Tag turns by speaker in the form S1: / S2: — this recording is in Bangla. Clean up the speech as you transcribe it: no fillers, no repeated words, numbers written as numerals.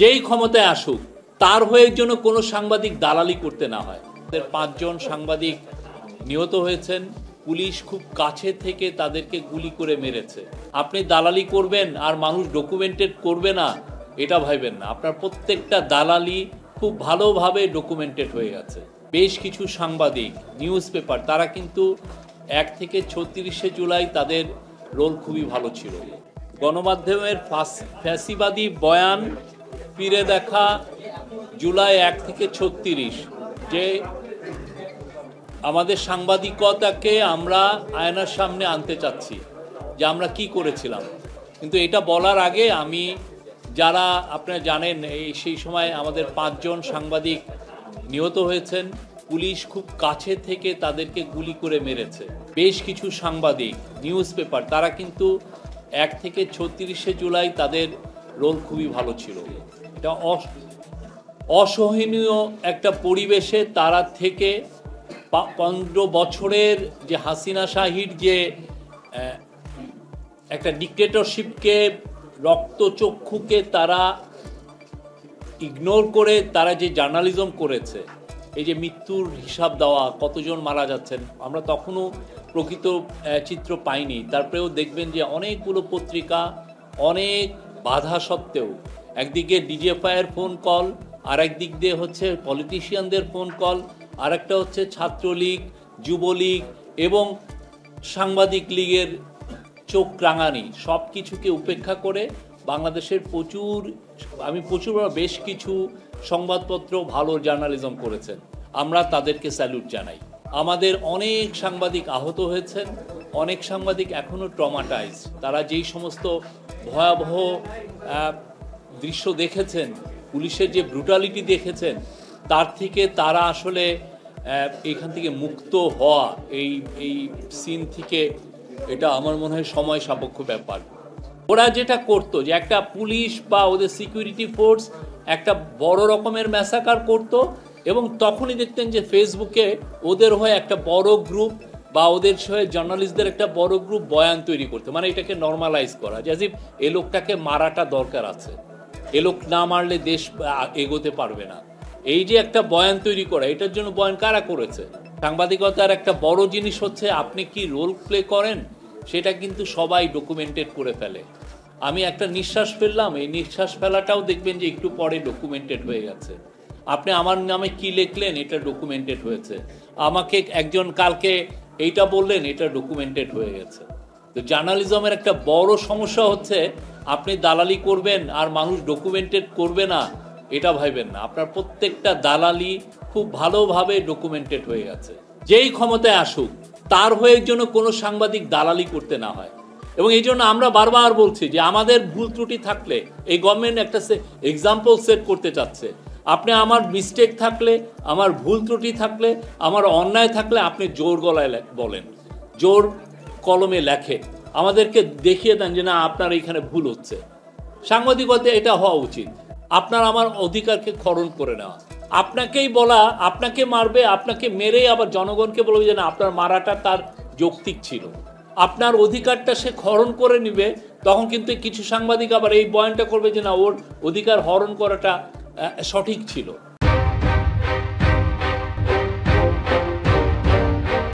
S1: যেই ক্ষমতায় আসুক তার হয়ে যেন কোনো সাংবাদিক দালালি করতে না হয়। 5 জন সাংবাদিক নিহত হয়েছেন, পুলিশ খুব কাছে থেকে তাদেরকে গুলি করে মেরেছে। আপনি দালালি করবেন আর মানুষ ডকুমেন্টেড করবে না, এটা ভাইবেন না। আপনার প্রত্যেকটা দালালি খুব ভালোভাবে ডকুমেন্টেড হয়ে গেছে। বেশ কিছু সাংবাদিক, নিউজ পেপার, তারা কিন্তু 1 থেকে 36শে জুলাই তাদের রোল খুবই ভালো ছিল। গণমাধ্যমের ফ্যাসিবাদী বয়ান ফিরে দেখা জুলাই 1 থেকে 36, যে আমাদের সাংবাদিকতাকে আমরা আয়নার সামনে আনতে চাচ্ছি যে আমরা কি করেছিলাম। কিন্তু এটা বলার আগে আমি, যারা আপনারা জানেন সেই সময় আমাদের 5 জন সাংবাদিক নিহত হয়েছেন, পুলিশ খুব কাছে থেকে তাদেরকে গুলি করে মেরেছে। বেশ কিছু সাংবাদিক, নিউজ পেপার, তারা কিন্তু 1 থেকে 36শে জুলাই তাদের রোল খুবই ভালো ছিল। এটা অসহনীয় একটা পরিবেশে তারা থেকে 15 বছরের যে হাসিনা শাহির যে একটা ডিক্টেটরশিপকে, রক্তচক্ষুকে তারা ইগনোর করে তারা যে জার্নালিজম করেছে, এই যে মৃত্যুর হিসাব দেওয়া, কতজন মারা যাচ্ছেন, আমরা তখনও প্রকৃত চিত্র পাইনি। তারপরেও দেখবেন যে অনেকগুলো পত্রিকা অনেক বাধা সত্ত্বেও, একদিকে ডিজিএফআইয়ের ফোন কল, আর একদিক দিয়ে হচ্ছে পলিটিশিয়ানদের ফোন কল, আর একটা হচ্ছে ছাত্রলীগ, যুবলীগ এবং সাংবাদিক লীগের চোখ রাঙানি, সব কিছুকে উপেক্ষা করে বাংলাদেশের বেশ কিছু সংবাদপত্র ভালো জার্নালিজম করেছেন। আমরা তাদেরকে স্যালুট জানাই। আমাদের অনেক সাংবাদিক আহত হয়েছেন, অনেক সাংবাদিক এখনও ট্রমাটাইজ। তারা যেই সমস্ত ভয়াবহ দৃশ্য দেখেছেন, পুলিশের যে ব্রুটালিটি দেখেছেন, তার থেকে তারা আসলে এখান থেকে মুক্ত হওয়া, এই সিন থেকে, এটা আমার মনে হয় সময় সাপেক্ষ ব্যাপার। ওরা যেটা করতো, যে একটা পুলিশ বা ওদের সিকিউরিটি ফোর্স একটা বড় রকমের ম্যাসাকার করতো, এবং তখনই দেখতেন যে ফেসবুকে ওদের হয়ে একটা বড় গ্রুপ বা ওদের হয়ে জার্নালিস্টদের একটা বড় গ্রুপ বয়ান তৈরি করতো, মানে এটাকে নর্মালাইজ করা, যে এ লোকটাকে মারাটা দরকার আছে, এ লোক না মারলে দেশ এগোতে পারবে না। এই যে একটা বয়ান তৈরি করা, এটার জন্য বয়ান কারা করেছে? সাংবাদিকতার একটা বড় জিনিস হচ্ছে আপনি কি রোল প্লে করেন, সেটা কিন্তু সবাই ডকুমেন্টেড করে ফেলে। আমি একটা নিঃশ্বাস ফেললাম, এই নিঃশ্বাস ফেলাটাও দেখবেন যে একটু পরে ডকুমেন্টেড হয়ে গেছে। আপনি আমার নামে কি লিখলেন, এটা ডকুমেন্টেড হয়েছে। আমাকে একজন কালকে এইটা বললেন, এটা ডকুমেন্টেড হয়ে গেছে। তো জার্নালিজমের একটা বড় সমস্যা হচ্ছে আপনি দালালি করবেন আর মানুষ ডকুমেন্টেড করবে না, এটা ভাইবেন না। আপনার প্রত্যেকটা দালালি খুব ভালোভাবে ডকুমেন্টেড হয়ে গেছে। যেই ক্ষমতায় আসুক তার হয়ে যেন কোনো সাংবাদিক দালালি করতে না হয়। এবং এই জন্য আমরা বারবার বলছি যে আমাদের ভুল ত্রুটি থাকলে, এই গভর্নমেন্ট একটা এক্সাম্পল সেট করতে চাচ্ছে। আপনি আমার মিস্টেক থাকলে, আমার ভুল ত্রুটি থাকলে, আমার অন্যায় থাকলে আপনি জোর গলায় বলেন, জোর কলমে লেখে, আমাদেরকে দেখিয়ে দেন যে না আপনার এইখানে ভুল হচ্ছে। সাংবাদিকতা এটা হওয়া উচিত। আপনার আমার অধিকারকে খরণ করে নেওয়া, আপনাকেই বলা আপনাকে মারবে, আপনাকে মেরে আবার জনগণকে বলবে যে না আপনার মারাটা তার যৌক্তিক ছিল, আপনার অধিকারটা সে হরণ করে নিবে। তখন কিন্তু কিছু সাংবাদিক আবার এই বয়ানটা করবে যে না ওর অধিকার হরণ করাটা সঠিক ছিল।